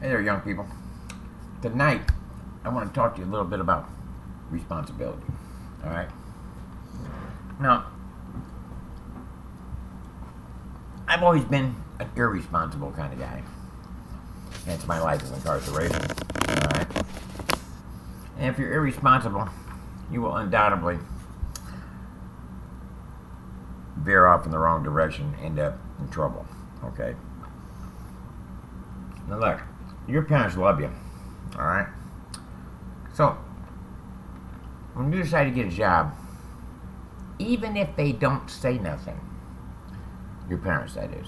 Hey there, young people. Tonight, I want to talk to you a little bit about responsibility. All right? Now, I've always been an irresponsible kind of guy. Hence my life is incarceration. All right? And if you're irresponsible, you will undoubtedly veer off in the wrong direction, end up in trouble. Okay? Now, look, your parents love you. All right? So, when you decide to get a job, even if they don't say nothing, your parents, that is,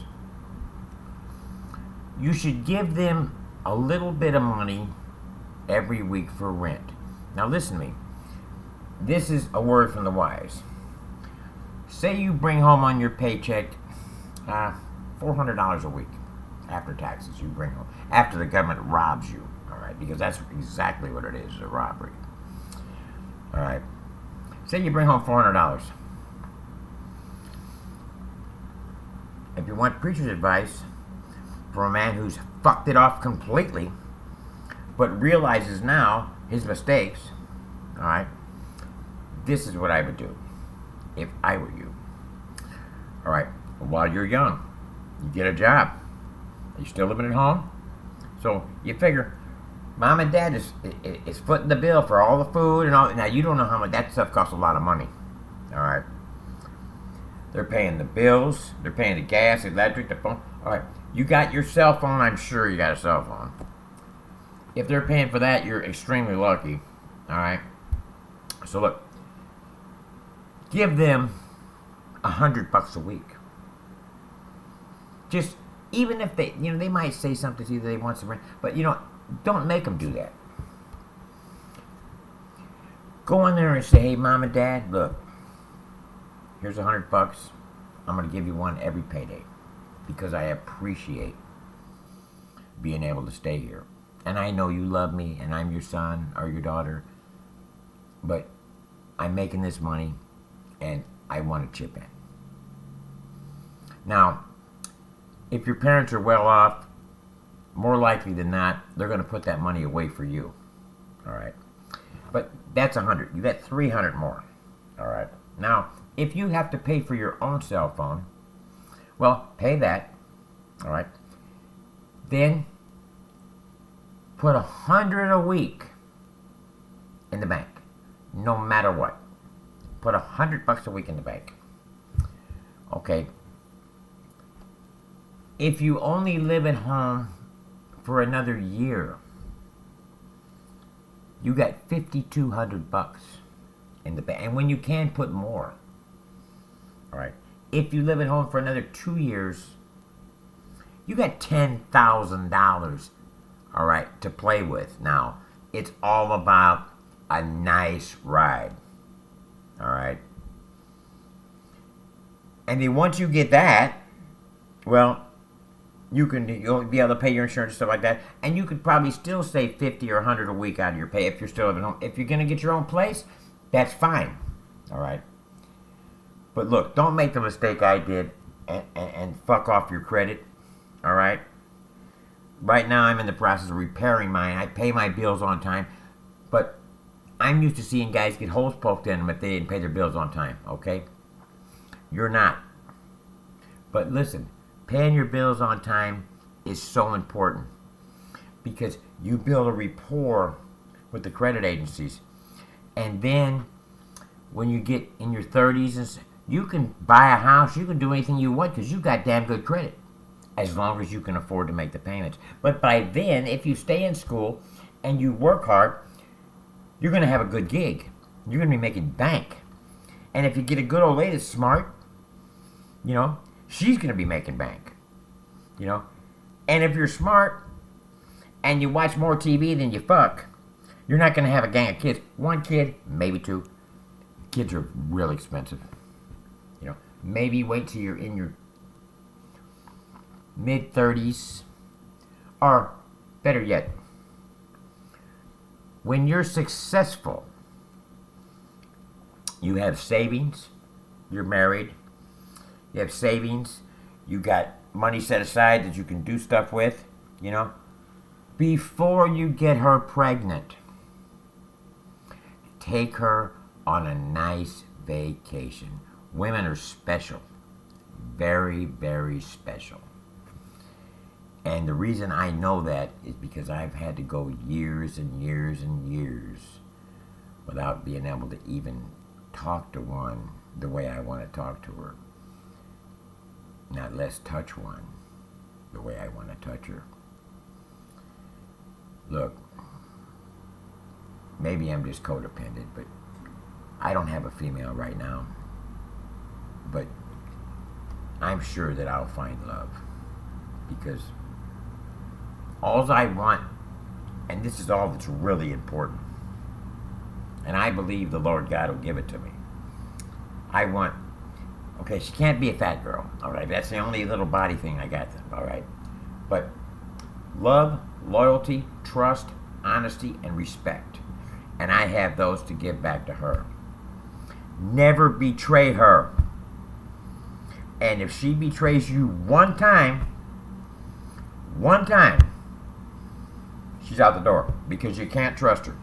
you should give them a little bit of money every week for rent. Now, listen to me. This is a word from the wise. Say you bring home on your paycheck $400 a week after taxes. You bring home after the government robs you. All right, because that's exactly what it is, a robbery. All right. Say you bring home $400. If you want preacher's advice from a man who's fucked it off completely, but realizes now his mistakes, all right, this is what I would do if I were you. All right, while you're young, you get a job. You're still living at home, so you figure mom and dad is footing the bill for all the food and all. Now you don't know how much that stuff costs. A lot of money. All right, they're paying the bills, they're paying the gas, the electric, the phone. All right, you got your cell phone. I'm sure you got a cell phone. If they're paying for that, you're extremely lucky. All right. So look, give them $100 a week. Just even if they, they might say something to you that they want some rent, but don't make them do that. Go in there and say, "Hey, mom and dad, look, here's $100. I'm gonna give you one every payday because I appreciate being able to stay here, and I know you love me, and I'm your son or your daughter, but I'm making this money, and I want to chip in." Now, if your parents are well off, more likely than not, they're going to put that money away for you. All right. But that's 100. You got 300 more. All right. Now, if you have to pay for your own cell phone, well, pay that. All right. Then put 100 a week in the bank, no matter what. Put $100 a week in the bank. Okay. If you only live at home for another year, you got $5,200 in the bank. And when you can, put more. All right. If you live at home for another 2 years, you got $10,000, all right, to play with. Now, it's all about a nice ride. All right. And then once you get that, well, you'll be able to pay your insurance and stuff like that, and you could probably still save 50 or 100 a week out of your pay if you're still living home. If you're gonna get your own place, that's fine. All right. But look, don't make the mistake I did and fuck off your credit. All right. Right now, I'm in the process of repairing mine. I pay my bills on time, but I'm used to seeing guys get holes poked in them if they didn't pay their bills on time. Okay. You're not. But listen. Paying your bills on time is so important because you build a rapport with the credit agencies. And then when you get in your 30s, you can buy a house, you can do anything you want because you've got damn good credit as long as you can afford to make the payments. But by then, if you stay in school and you work hard, you're going to have a good gig. You're going to be making bank. And if you get a good old lady that's smart, she's going to be making bank, And if you're smart and you watch more TV than you fuck, you're not going to have a gang of kids. One kid, maybe two. Kids are really expensive. Maybe wait till you're in your mid-30s. Or, better yet, when you're successful, you have savings, you're married, you have savings, you got money set aside that you can do stuff with, Before you get her pregnant, take her on a nice vacation. Women are special. Very, very special. And the reason I know that is because I've had to go years and years and years without being able to even talk to one the way I want to talk to her. Not less touch one the way I want to touch her. Look, maybe I'm just codependent, but I don't have a female right now. But I'm sure that I'll find love, because all I want, and this is all that's really important, and I believe the Lord God will give it to me. I want, okay, she can't be a fat girl, all right? That's the only little body thing I got, all right? But love, loyalty, trust, honesty, and respect. And I have those to give back to her. Never betray her. And if she betrays you one time, she's out the door, because you can't trust her.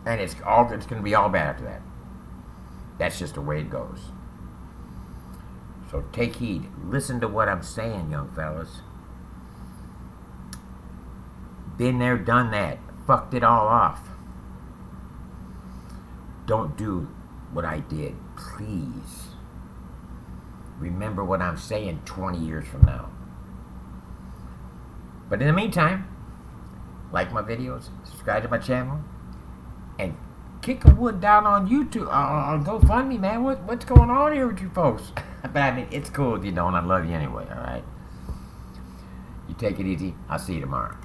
And it's going to be all bad after that. That's just the way it goes. So take heed. Listen to what I'm saying, young fellas. Been there, done that. Fucked it all off. Don't do what I did, please. Remember what I'm saying 20 years from now. But in the meantime, like my videos, subscribe to my channel, and kick a wood down on YouTube, on GoFundMe, man. What's going on here with you folks? But I mean, it's cool if you don't. I love you anyway, all right? You take it easy. I'll see you tomorrow.